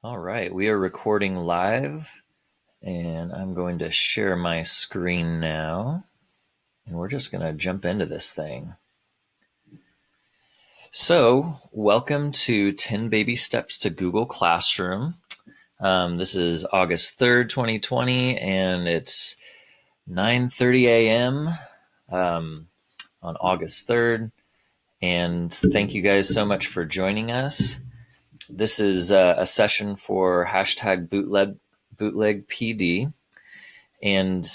All right, we are recording live, and I'm going to share my screen now, and we're just going to jump into this thing. So, welcome to 10 Baby Steps to Google Classroom. This is August 3rd, 2020, and it's 9:30 a.m. On August 3rd. And thank you guys so much for joining us. This is a session for hashtag bootleg PD. And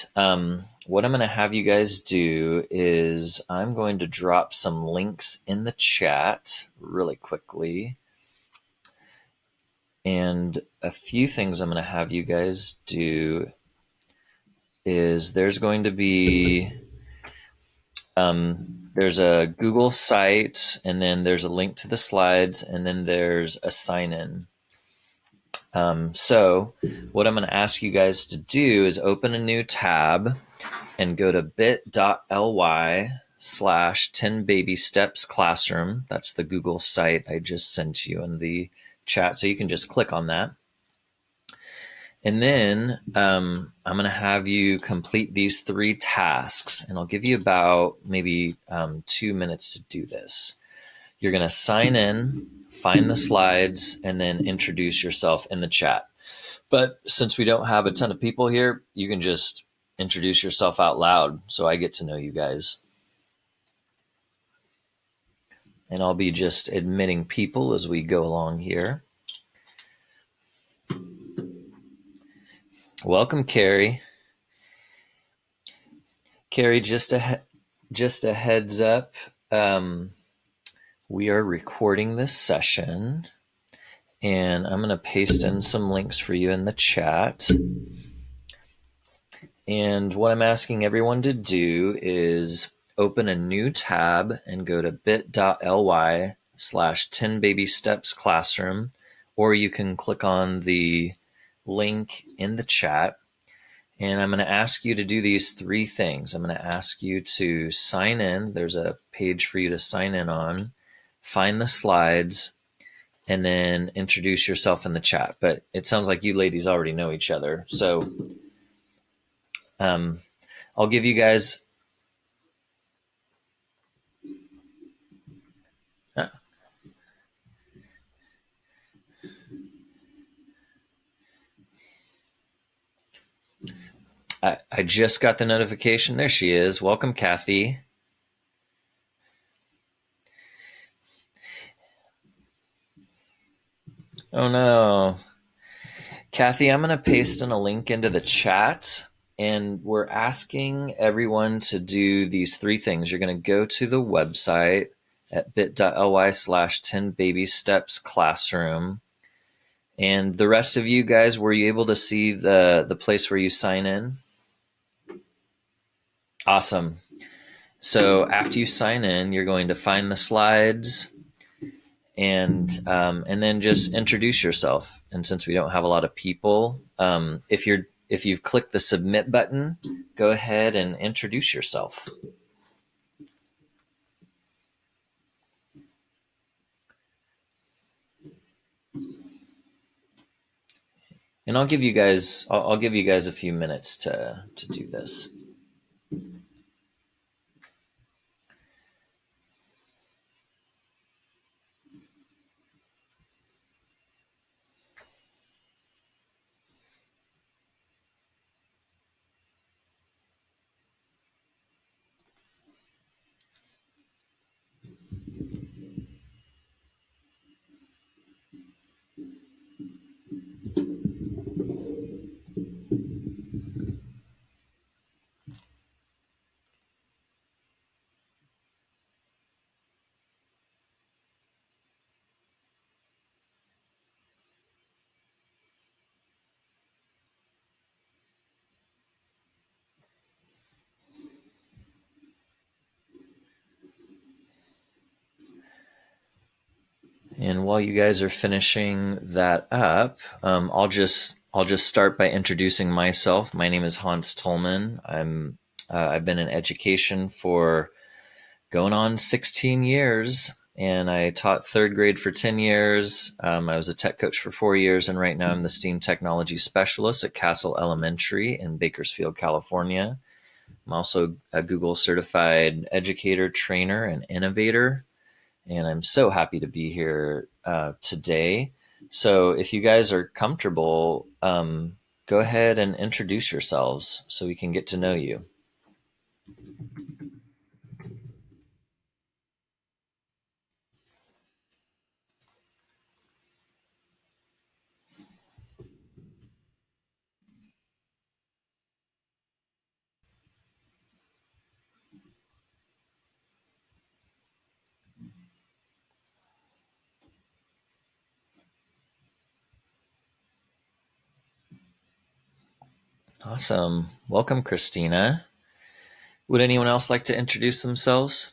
what I'm going to have you guys do is I'm going to drop some links in the chat really quickly. And a few things I'm going to have you guys do is there's going to be, there's a Google site, and then there's a link to the slides, and then there's a sign in. So what I'm going to ask you guys to do is open a new tab and go to bit.ly/10 baby steps classroom. That's the Google site I just sent you in the chat. So you can just click on that. And then I'm going to have you complete these 3 tasks, and I'll give you about maybe 2 minutes to do this. You're going to sign in, find the slides, and then introduce yourself in the chat. But since we don't have a ton of people here, you can just introduce yourself out loud so I get to know you guys. And I'll be just admitting people as we go along here. Welcome, Carrie. Carrie, just a heads up. We are recording this session, and I'm going to paste in some links for you in the chat. And what I'm asking everyone to do is open a new tab and go to bit.ly/10 baby steps classroom, or you can click on the link in the chat. And I'm going to ask you to do these 3 things. I'm going to ask you to sign in. There's a page for you to sign in on, find the slides, and then introduce yourself in the chat. But it sounds like you ladies already know each other. So I'll give you guys. I just got the notification. There she is. Welcome, Kathy. Oh no. Kathy, I'm going to paste in a link into the chat, and we're asking everyone to do these 3 things. You're going to go to the website at bit.ly/10 baby steps classroom. And the rest of you guys, were you able to see the place where you sign in? Awesome. So after you sign in, you're going to find the slides and then just introduce yourself. And since we don't have a lot of people, if you've clicked the submit button, go ahead and introduce yourself. And I'll give you guys a few minutes to do this. And while you guys are finishing that up, I'll just start by introducing myself. My name is Hans Tolman. I've been in education for going on 16 years, and I taught third grade for 10 years. I was a tech coach for 4 years, and right now I'm the STEAM technology specialist at Castle Elementary in Bakersfield, California. I'm also a Google certified educator, trainer, and innovator, and I'm so happy to be here today. So if you guys are comfortable, go ahead and introduce yourselves so we can get to know you. Awesome. Welcome, Christina. Would anyone else like to introduce themselves?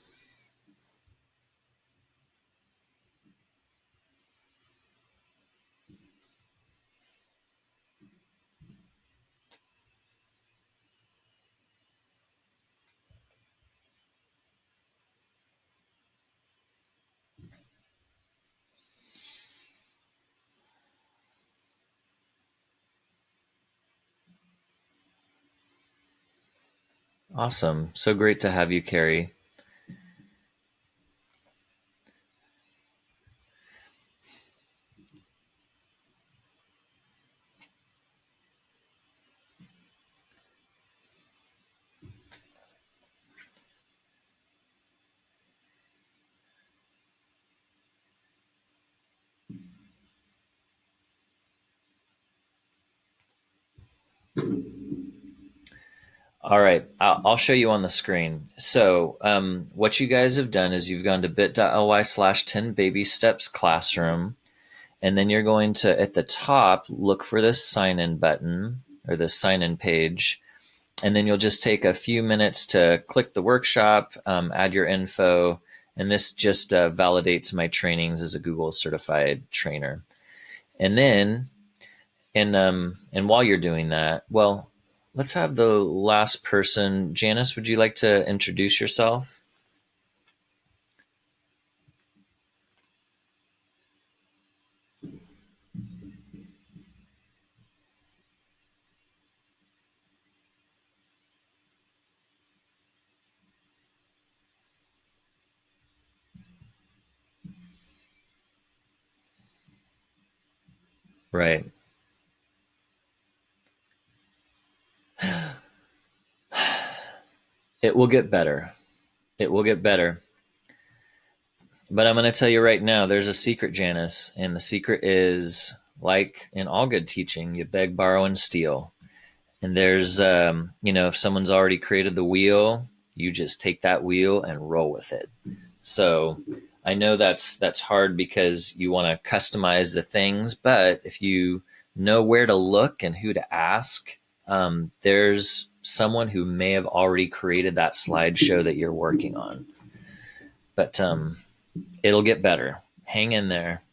Awesome. So great to have you, Carrie. All right, I'll show you on the screen. So what you guys have done is you've gone to bit.ly/10 baby steps classroom, and then you're going to, at the top, look for this sign in button or this sign in page. And then you'll just take a few minutes to click the workshop, add your info, and this just validates my trainings as a Google certified trainer. And then, and while you're doing that, well, let's have the last person. Janice, would you like to introduce yourself? Right. It will get better. It will get better. But I'm going to tell you right now, there's a secret, Janice, and the secret is, like in all good teaching, you beg, borrow, and steal. And there's, if someone's already created the wheel, you just take that wheel and roll with it. So I know that's hard because you want to customize the things, but if you know where to look and who to ask, there's someone who may have already created that slideshow that you're working on. But it'll get better. Hang in there.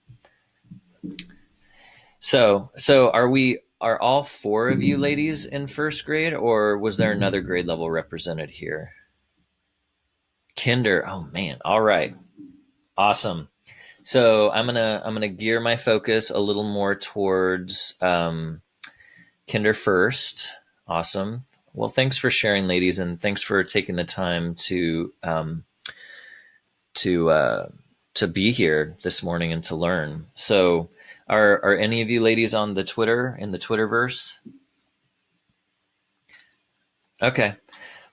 So are all four of you ladies in first grade, or was there another grade level represented here? Kinder. Oh man. All right. Awesome. So I'm gonna gear my focus a little more towards kinder first. Awesome. Well, thanks for sharing, ladies, and thanks for taking the time to to be here this morning and to learn. So, are any of you ladies on the Twitter, in the Twitterverse? Okay.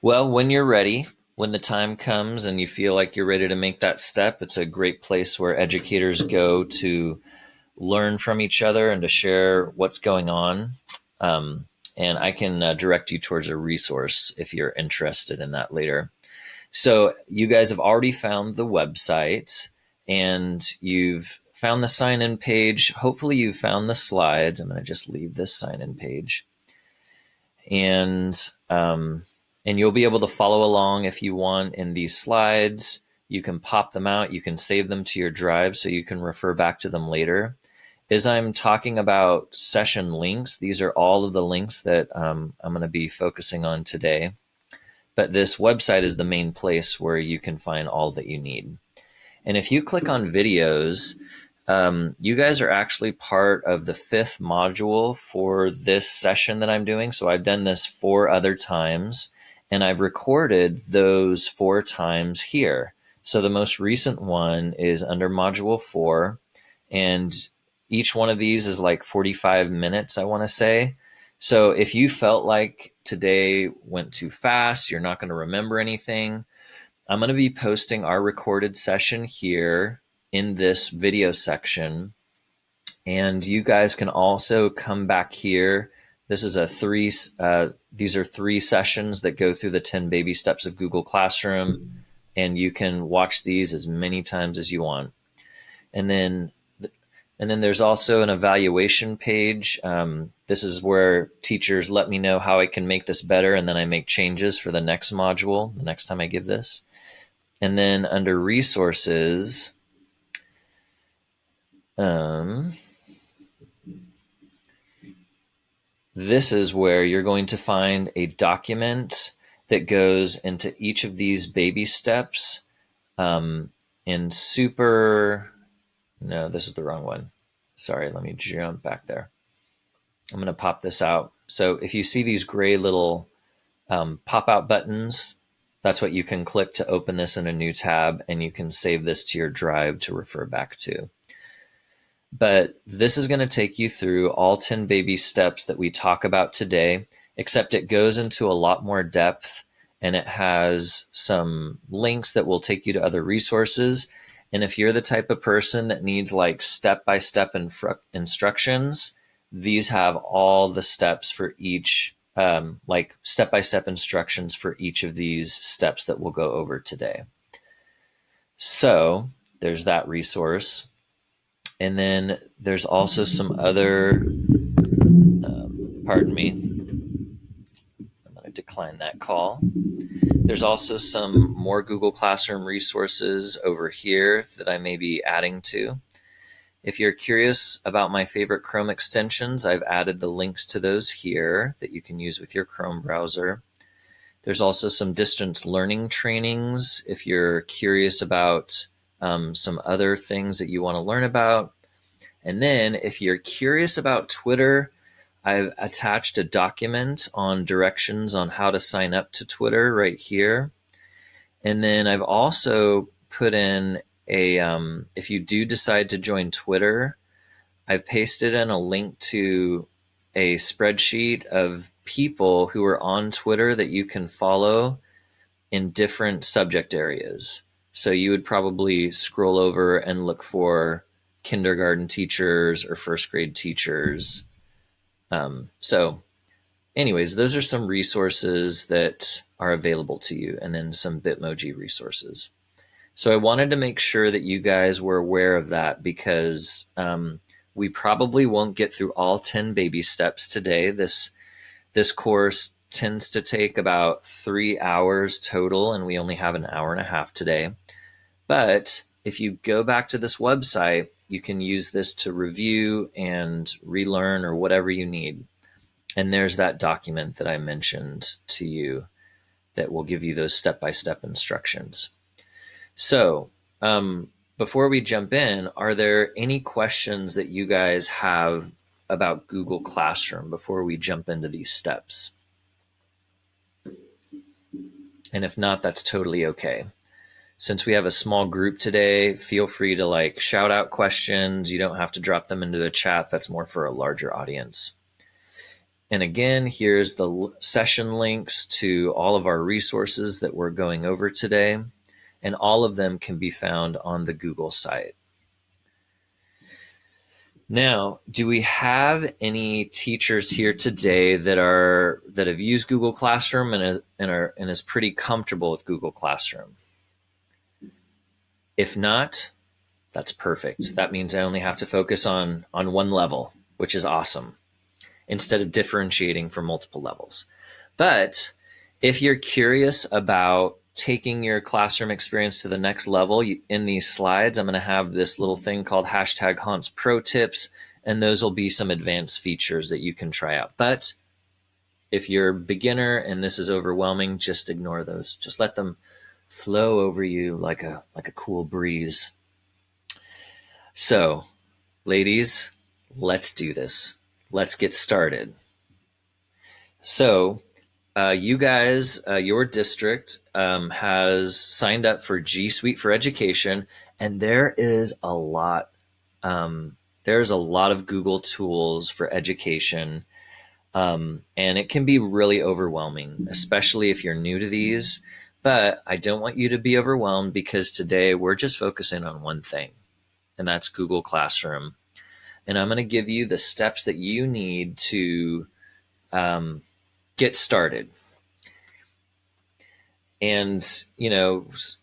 Well, when you're ready, when the time comes and you feel like you're ready to make that step, it's a great place where educators go to learn from each other and to share what's going on. And I can direct you towards a resource if you're interested in that later. So you guys have already found the website and you've found the sign-in page. Hopefully you've found the slides. I'm going to just leave this sign-in page. And you'll be able to follow along if you want in these slides. You can pop them out. You can save them to your drive so you can refer back to them later. As I'm talking about session links, these are all of the links that I'm going to be focusing on today. But this website is the main place where you can find all that you need. And if you click on videos, you guys are actually part of the 5th module for this session that I'm doing. So I've done this 4 other times, and I've recorded those 4 times here. So the most recent one is under module 4, and each one of these is like 45 minutes, I want to say. So if you felt like today went too fast, you're not going to remember anything, I'm going to be posting our recorded session here in this video section. And you guys can also come back here. This is these are 3 sessions that go through the 10 baby steps of Google Classroom. And you can watch these as many times as you want. And then there's also an evaluation page. This is where teachers let me know how I can make this better, and then I make changes for the next module, the next time I give this. And then under resources, this is where you're going to find a document that goes into each of these baby steps in super... No, this is the wrong one. Sorry, let me jump back there. I'm going to pop this out. So if you see these gray little pop-out buttons, that's what you can click to open this in a new tab, and you can save this to your drive to refer back to. But this is going to take you through all 10 baby steps that we talk about today, except it goes into a lot more depth, and it has some links that will take you to other resources. And if you're the type of person that needs like step-by-step instructions, these have all the steps for each, like step-by-step instructions for each of these steps that we'll go over today. So there's that resource. And then there's also some other, pardon me, I'm going to decline that call. There's also some more Google Classroom resources over here that I may be adding to. If you're curious about my favorite Chrome extensions, I've added the links to those here that you can use with your Chrome browser. There's also some distance learning trainings if you're curious about some other things that you want to learn about. And then if you're curious about Twitter, I've attached a document on directions on how to sign up to Twitter right here. And then I've also put in a, if you do decide to join Twitter, I've pasted in a link to a spreadsheet of people who are on Twitter that you can follow in different subject areas. So you would probably scroll over and look for kindergarten teachers or first grade teachers. So anyways, those are some resources that are available to you, and then some Bitmoji resources. So I wanted to make sure that you guys were aware of that, because we probably won't get through all 10 baby steps today. This course tends to take about 3 hours total, and we only have an hour and a half today. But if you go back to this website, you can use this to review and relearn or whatever you need. And there's that document that I mentioned to you that will give you those step-by-step instructions. So before we jump in, are there any questions that you guys have about Google Classroom before we jump into these steps? And if not, that's totally okay. Since we have a small group today, feel free to like shout out questions. You don't have to drop them into the chat. That's more for a larger audience. And again, here's the session links to all of our resources that we're going over today. And all of them can be found on the Google site. Now, do we have any teachers here today that have used Google Classroom and is pretty comfortable with Google Classroom? If not, that's perfect. That means I only have to focus on one level, which is awesome, instead of differentiating for multiple levels. But if you're curious about taking your classroom experience to the next level, in these slides, I'm going to have this little thing called #Hans Pro Tips, and those will be some advanced features that you can try out. But if you're a beginner and this is overwhelming, just ignore those. Just let them flow over you like a cool breeze. So, ladies, let's do this. Let's get started. So, you guys, your district has signed up for G Suite for Education, and there is a lot. There's a lot of Google tools for education, and it can be really overwhelming, especially if you're new to these. But I don't want you to be overwhelmed because today we're just focusing on one thing, and that's Google Classroom. And I'm going to give you the steps that you need to get started. And,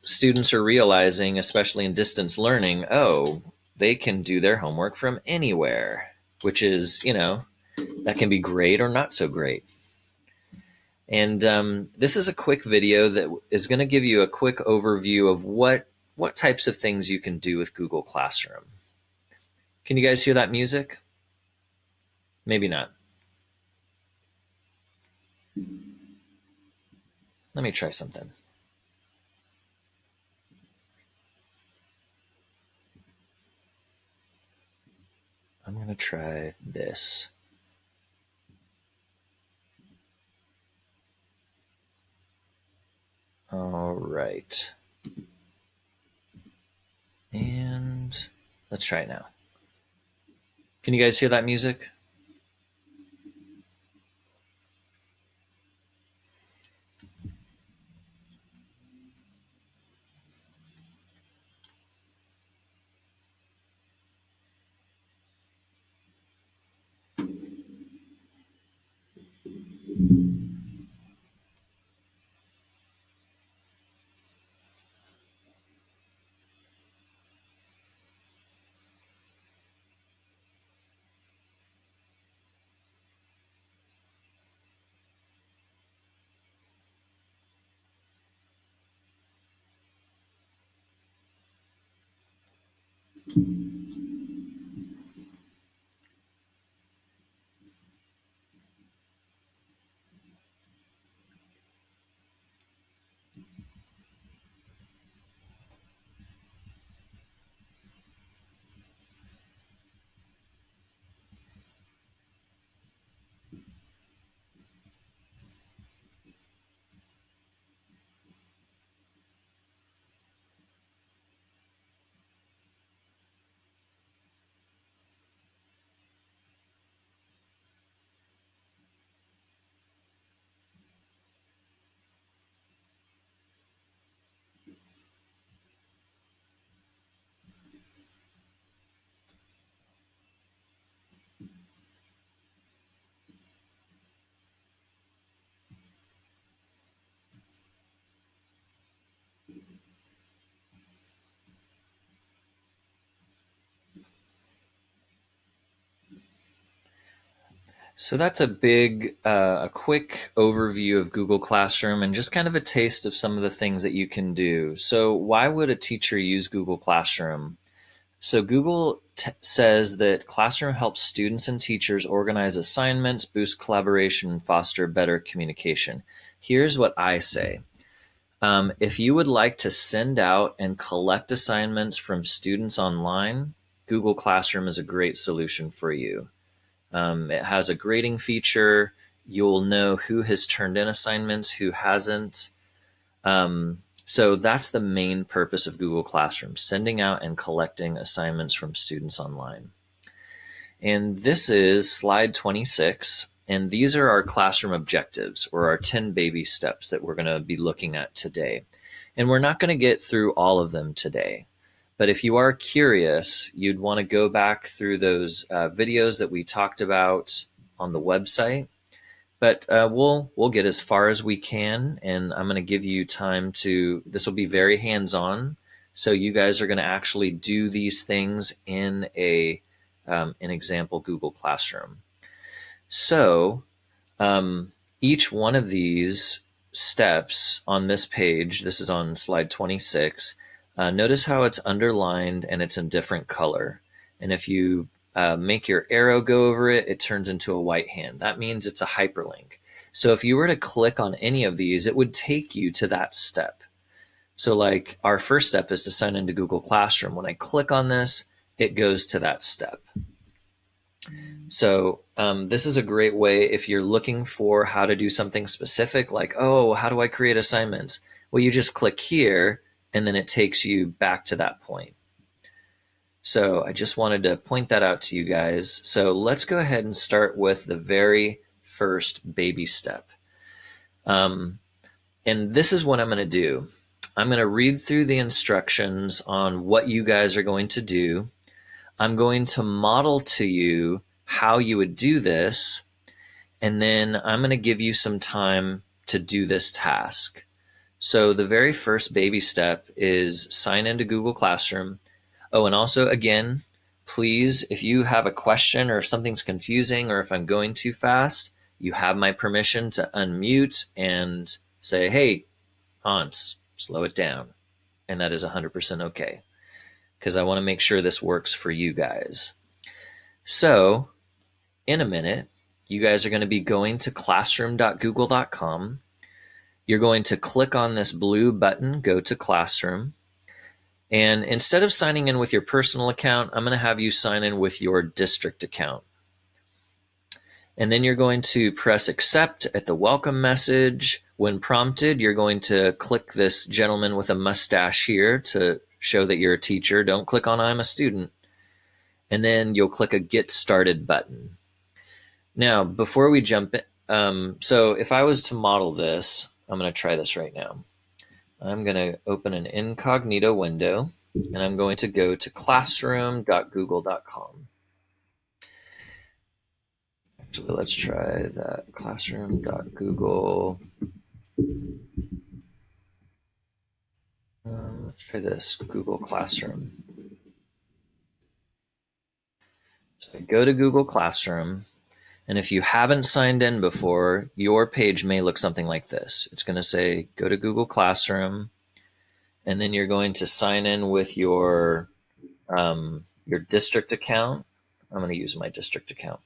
students are realizing, especially in distance learning, oh, they can do their homework from anywhere, which is, that can be great or not so great. And this is a quick video that is going to give you a quick overview of what types of things you can do with Google Classroom. Can you guys hear that music? Maybe not. Let me try something. I'm going to try this. All right. And let's try it now. Can you guys hear that music? So that's a quick overview of Google Classroom and just kind of a taste of some of the things that you can do. So why would a teacher use Google Classroom? So Google says that Classroom helps students and teachers organize assignments, boost collaboration, and foster better communication. Here's what I say. If you would like to send out and collect assignments from students online, Google Classroom is a great solution for you. It has a grading feature. You'll know who has turned in assignments, who hasn't. So that's the main purpose of Google Classroom, sending out and collecting assignments from students online. And this is slide 26. And these are our classroom objectives, or our 10 baby steps that we're going to be looking at today. And we're not going to get through all of them today. But if you are curious, you'd want to go back through those videos that we talked about on the website. But we'll get as far as we can, and I'm going to give you time to, this will be very hands-on. So you guys are going to actually do these things in an example Google Classroom. So each one of these steps on this page, this is on slide 26, notice how it's underlined and it's in different color. And if you make your arrow go over it, it turns into a white hand. That means it's a hyperlink. So if you were to click on any of these, it would take you to that step. So like our first step is to sign into Google Classroom. When I click on this, it goes to that step. So this is a great way if you're looking for how to do something specific, like, oh, how do I create assignments? Well, you just click here and then it takes you back to that point. So I just wanted to point that out to you guys. So let's go ahead and start with the very first baby step. And this is what I'm going to do. I'm going to read through the instructions on what you guys are going to do. I'm going to model to you how you would do this, and then I'm going to give you some time to do this task. So the very first baby step is sign into Google Classroom. Oh, and also, again, please, if you have a question or if something's confusing or if I'm going too fast, you have my permission to unmute and say, hey, Hans, slow it down. And that is 100% okay, because I want to make sure this works for you guys. So in a minute, you guys are going to be going to classroom.google.com. You're going to click on this blue button, go to Classroom. And instead of signing in with your personal account, I'm going to have you sign in with your district account. And then you're going to press accept at the welcome message. When prompted, you're going to click this gentleman with a mustache here to show that you're a teacher. Don't click on I'm a student. And then you'll click a get started button. Now, before we jump in, so if I was to model this, I'm going to try this right now. I'm going to open an incognito window, and I'm going to go to classroom.google.com. Actually, let's try that, classroom.google. Let's try this, Google Classroom. So I go to Google Classroom, and if you haven't signed in before, your page may look something like this. It's going to say, go to Google Classroom, and then you're going to sign in with your district account. I'm going to use my district account.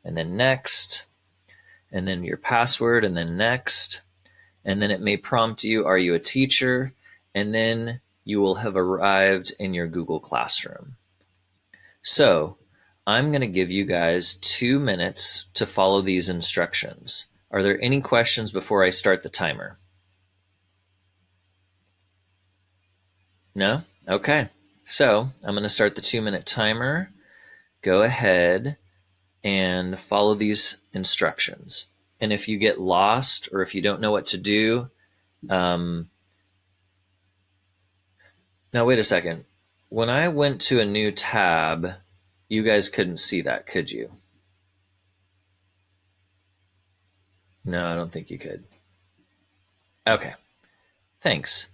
And then next, and then your password, and then next. And then it may prompt you, are you a teacher? And then you will have arrived in your Google Classroom. So I'm going to give you guys 2 minutes to follow these instructions. Are there any questions before I start the timer? No? Okay. So I'm going to start the 2-minute timer. Go ahead and follow these instructions. And if you get lost or if you don't know what to do, now wait a second. When I went to a new tab, you guys couldn't see that, could you? No, I don't think you could. Okay, thanks.